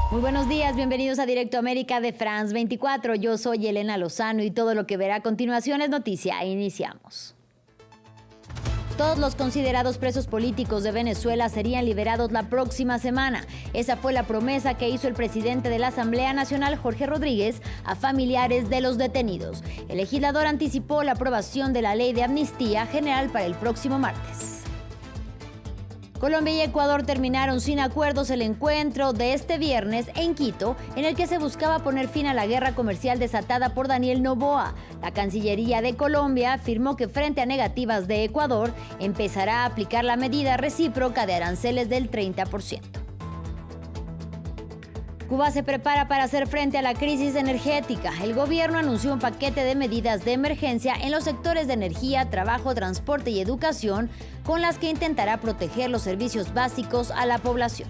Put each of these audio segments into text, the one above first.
Muy buenos días, bienvenidos a Directo América de France 24. Yo soy Elena Lozano y todo lo que verá a continuación es noticia. Iniciamos. Todos los considerados presos políticos de Venezuela serían liberados la próxima semana. Esa fue la promesa que hizo el presidente de la Asamblea Nacional, Jorge Rodríguez, a familiares de los detenidos. El legislador anticipó la aprobación de la ley de amnistía general para el próximo martes. Colombia y Ecuador terminaron sin acuerdos el encuentro de este viernes en Quito, en el que se buscaba poner fin a la guerra comercial desatada por Daniel Noboa. La Cancillería de Colombia afirmó que frente a negativas de Ecuador, empezará a aplicar la medida recíproca de aranceles del 30%. Cuba se prepara para hacer frente a la crisis energética. El gobierno anunció un paquete de medidas de emergencia en los sectores de energía, trabajo, transporte y educación, con las que intentará proteger los servicios básicos a la población.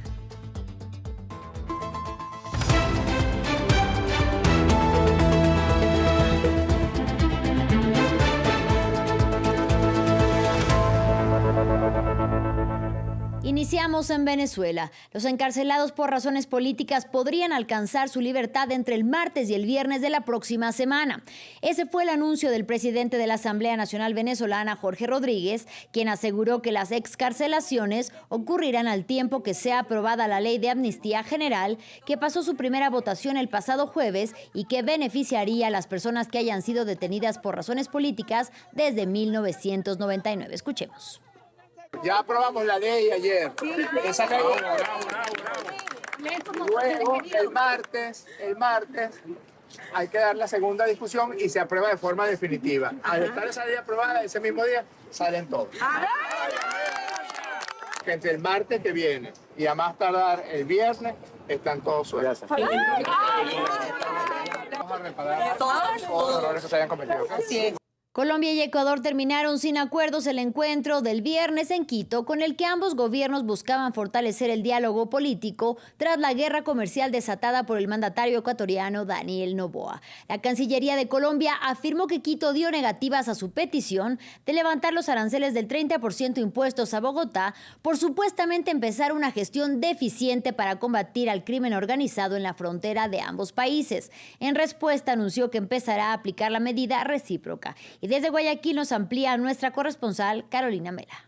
Iniciamos en Venezuela. Los encarcelados por razones políticas podrían alcanzar su libertad entre el martes y el viernes de la próxima semana. Ese fue el anuncio del presidente de la Asamblea Nacional Venezolana, Jorge Rodríguez, quien aseguró que las excarcelaciones ocurrirán al tiempo que sea aprobada la ley de amnistía general, que pasó su primera votación el pasado jueves y que beneficiaría a las personas que hayan sido detenidas por razones políticas desde 1999. Escuchemos. Ya aprobamos la ley ayer. Esa ley. Luego, el martes, hay que dar la segunda discusión y se aprueba de forma definitiva. Al estar esa ley aprobada, ese mismo día salen todos. Que entre el martes que viene y a más tardar el viernes están todos sueltos. Vamos a reparar todos los errores que se hayan cometido. Colombia y Ecuador terminaron sin acuerdos el encuentro del viernes en Quito, con el que ambos gobiernos buscaban fortalecer el diálogo político tras la guerra comercial desatada por el mandatario ecuatoriano Daniel Noboa. La Cancillería de Colombia afirmó que Quito dio negativas a su petición de levantar los aranceles del 30% impuestos a Bogotá por supuestamente empezar una gestión deficiente para combatir al crimen organizado en la frontera de ambos países. En respuesta, anunció que empezará a aplicar la medida recíproca. Y desde Guayaquil nos amplía nuestra corresponsal Carolina Mela.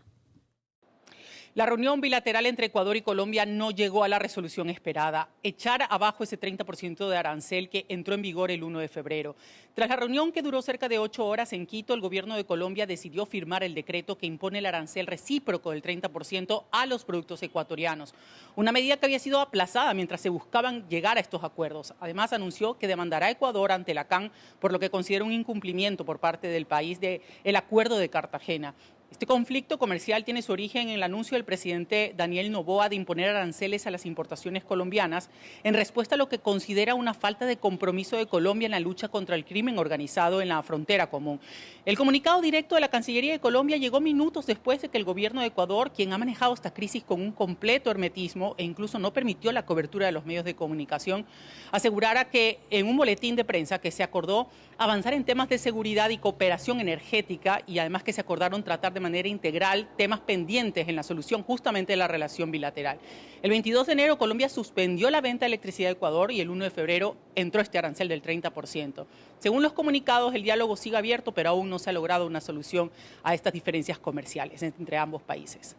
La reunión bilateral entre Ecuador y Colombia no llegó a la resolución esperada, echar abajo ese 30% de arancel que entró en vigor el 1 de febrero. Tras la reunión, que duró cerca de 8 horas en Quito, el gobierno de Colombia decidió firmar el decreto que impone el arancel recíproco del 30% a los productos ecuatorianos, una medida que había sido aplazada mientras se buscaban llegar a estos acuerdos. Además, anunció que demandará a Ecuador ante la CAN por lo que considera un incumplimiento por parte del país del Acuerdo de Cartagena. Este conflicto comercial tiene su origen en el anuncio del presidente Daniel Noboa de imponer aranceles a las importaciones colombianas en respuesta a lo que considera una falta de compromiso de Colombia en la lucha contra el crimen organizado en la frontera común. El comunicado directo de la Cancillería de Colombia llegó minutos después de que el gobierno de Ecuador, quien ha manejado esta crisis con un completo hermetismo e incluso no permitió la cobertura de los medios de comunicación, asegurara que en un boletín de prensa que se acordó avanzar en temas de seguridad y cooperación energética y además que se acordaron tratar de manera integral temas pendientes en la solución justamente de la relación bilateral. El 22 de enero Colombia suspendió la venta de electricidad a Ecuador y el 1 de febrero entró este arancel del 30%. Según los comunicados, el diálogo sigue abierto, pero aún no se ha logrado una solución a estas diferencias comerciales entre ambos países.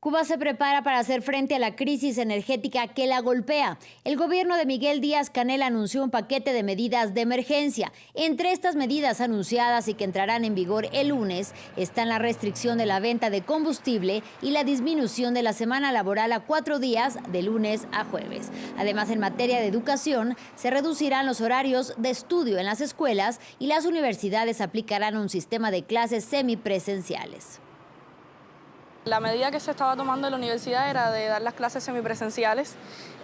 Cuba se prepara para hacer frente a la crisis energética que la golpea. El gobierno de Miguel Díaz-Canel anunció un paquete de medidas de emergencia. Entre estas medidas anunciadas y que entrarán en vigor el lunes están la restricción de la venta de combustible y la disminución de la semana laboral a 4 días de lunes a jueves. Además, en materia de educación, se reducirán los horarios de estudio en las escuelas y las universidades aplicarán un sistema de clases semipresenciales. La medida que se estaba tomando en la universidad era de dar las clases semipresenciales.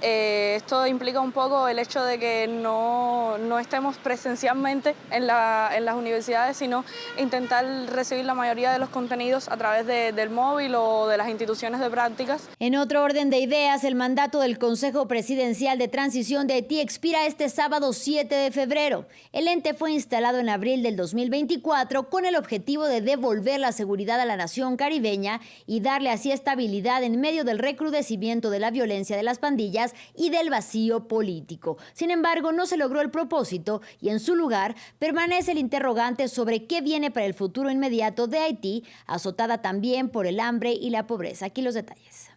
Esto implica un poco el hecho de que no estemos presencialmente en las universidades, sino intentar recibir la mayoría de los contenidos a través del móvil o de las instituciones de prácticas. En otro orden de ideas, el mandato del Consejo Presidencial de Transición de Haití expira este sábado 7 de febrero. El ente fue instalado en abril del 2024 con el objetivo de devolver la seguridad a la nación caribeña y darle así estabilidad en medio del recrudecimiento de la violencia de las pandillas y del vacío político. Sin embargo, no se logró el propósito y en su lugar permanece el interrogante sobre qué viene para el futuro inmediato de Haití, azotada también por el hambre y la pobreza. Aquí los detalles.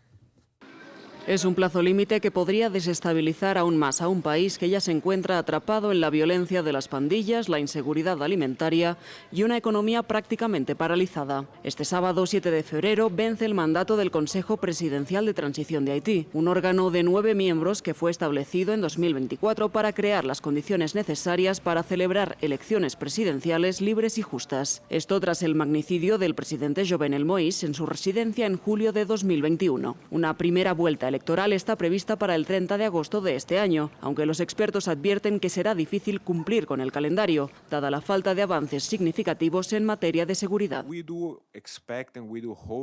Es un plazo límite que podría desestabilizar aún más a un país que ya se encuentra atrapado en la violencia de las pandillas, la inseguridad alimentaria y una economía prácticamente paralizada. Este sábado 7 de febrero vence el mandato del Consejo Presidencial de Transición de Haití, un órgano de 9 miembros que fue establecido en 2024 para crear las condiciones necesarias para celebrar elecciones presidenciales libres y justas. Esto tras el magnicidio del presidente Jovenel Moïse en su residencia en julio de 2021. Una primera vuelta electoral está prevista para el 30 de agosto de este año, aunque los expertos advierten que será difícil cumplir con el calendario, dada la falta de avances significativos en materia de seguridad.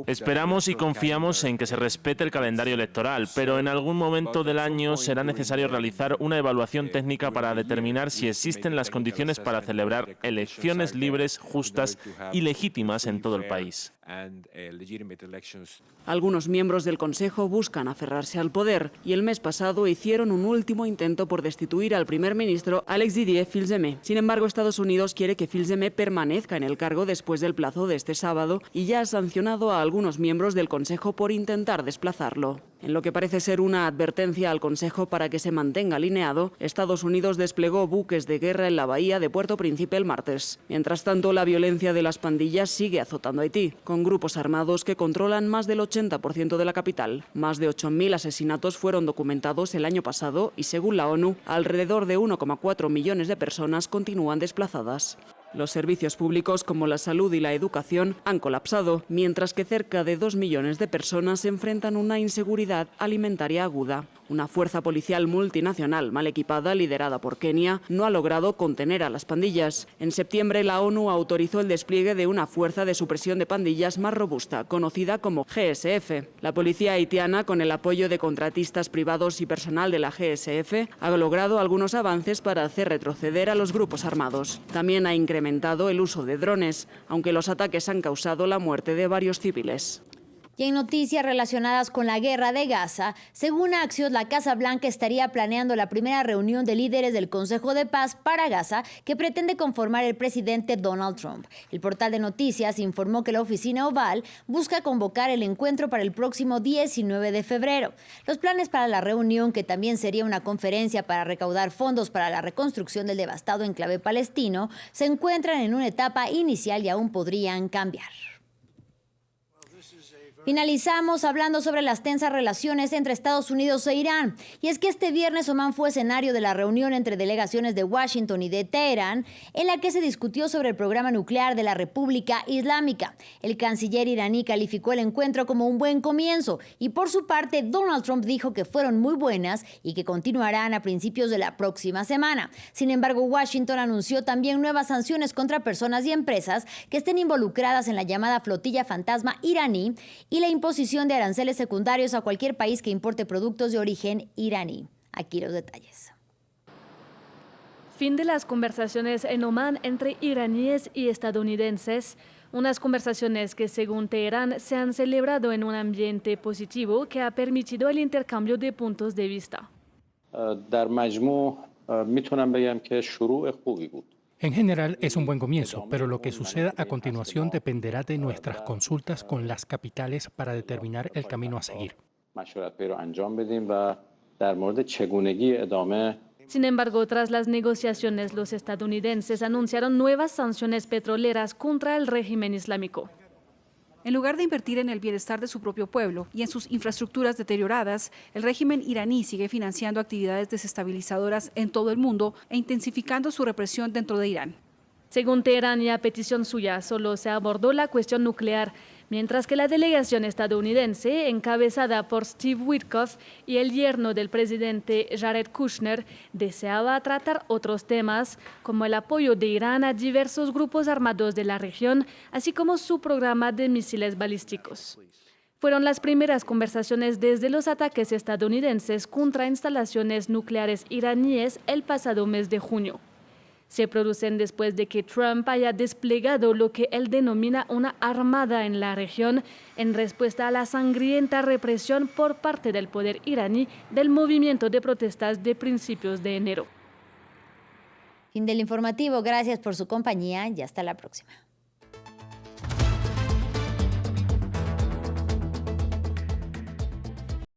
Esperamos y confiamos en que se respete el calendario electoral, pero en algún momento del año será necesario realizar una evaluación técnica para determinar si existen las condiciones para celebrar elecciones libres, justas y legítimas en todo el país. Algunos miembros del Consejo buscan aferrarse al poder y el mes pasado hicieron un último intento por destituir al primer ministro Alex Didier Fils-Aimé. Sin embargo, Estados Unidos quiere que Fils-Aimé permanezca en el cargo después del plazo de este sábado y ya ha sancionado a algunos miembros del Consejo por intentar desplazarlo. En lo que parece ser una advertencia al Consejo para que se mantenga alineado, Estados Unidos desplegó buques de guerra en la bahía de Puerto Príncipe el martes. Mientras tanto, la violencia de las pandillas sigue azotando a Haití, con grupos armados que controlan más del 80% de la capital. Más de 8.000 asesinatos fueron documentados el año pasado y, según la ONU, alrededor de 1,4 millones de personas continúan desplazadas. Los servicios públicos como la salud y la educación han colapsado, mientras que cerca de 2 millones de personas enfrentan una inseguridad alimentaria aguda. Una fuerza policial multinacional mal equipada, liderada por Kenia, no ha logrado contener a las pandillas. En septiembre, la ONU autorizó el despliegue de una fuerza de supresión de pandillas más robusta, conocida como GSF. La policía haitiana, con el apoyo de contratistas privados y personal de la GSF, ha logrado algunos avances para hacer retroceder a los grupos armados. También ha incrementado el uso de drones, aunque los ataques han causado la muerte de varios civiles. Y en noticias relacionadas con la guerra de Gaza, según Axios, la Casa Blanca estaría planeando la primera reunión de líderes del Consejo de Paz para Gaza que pretende conformar el presidente Donald Trump. El portal de noticias informó que la oficina Oval busca convocar el encuentro para el próximo 19 de febrero. Los planes para la reunión, que también sería una conferencia para recaudar fondos para la reconstrucción del devastado enclave palestino, se encuentran en una etapa inicial y aún podrían cambiar. Finalizamos hablando sobre las tensas relaciones entre Estados Unidos e Irán. Y es que este viernes Omán fue escenario de la reunión entre delegaciones de Washington y de Teherán, en la que se discutió sobre el programa nuclear de la República Islámica. El canciller iraní calificó el encuentro como un buen comienzo y por su parte Donald Trump dijo que fueron muy buenas y que continuarán a principios de la próxima semana. Sin embargo, Washington anunció también nuevas sanciones contra personas y empresas que estén involucradas en la llamada flotilla fantasma iraní y la imposición de aranceles secundarios a cualquier país que importe productos de origen iraní. Aquí los detalles. Fin de las conversaciones en Omán entre iraníes y estadounidenses. Unas conversaciones que, según Teherán, se han celebrado en un ambiente positivo que ha permitido el intercambio de puntos de vista. En general es un buen comienzo, pero lo que suceda a continuación dependerá de nuestras consultas con las capitales para determinar el camino a seguir. Sin embargo, tras las negociaciones, los estadounidenses anunciaron nuevas sanciones petroleras contra el régimen islámico. En lugar de invertir en el bienestar de su propio pueblo y en sus infraestructuras deterioradas, el régimen iraní sigue financiando actividades desestabilizadoras en todo el mundo e intensificando su represión dentro de Irán. Según Teherán y a petición suya, solo se abordó la cuestión nuclear, mientras que la delegación estadounidense, encabezada por Steve Witkoff y el yerno del presidente Jared Kushner, deseaba tratar otros temas, como el apoyo de Irán a diversos grupos armados de la región, así como su programa de misiles balísticos. Fueron las primeras conversaciones desde los ataques estadounidenses contra instalaciones nucleares iraníes el pasado mes de junio. Se producen después de que Trump haya desplegado lo que él denomina una armada en la región en respuesta a la sangrienta represión por parte del poder iraní del movimiento de protestas de principios de enero. Fin del informativo. Gracias por su compañía y hasta la próxima.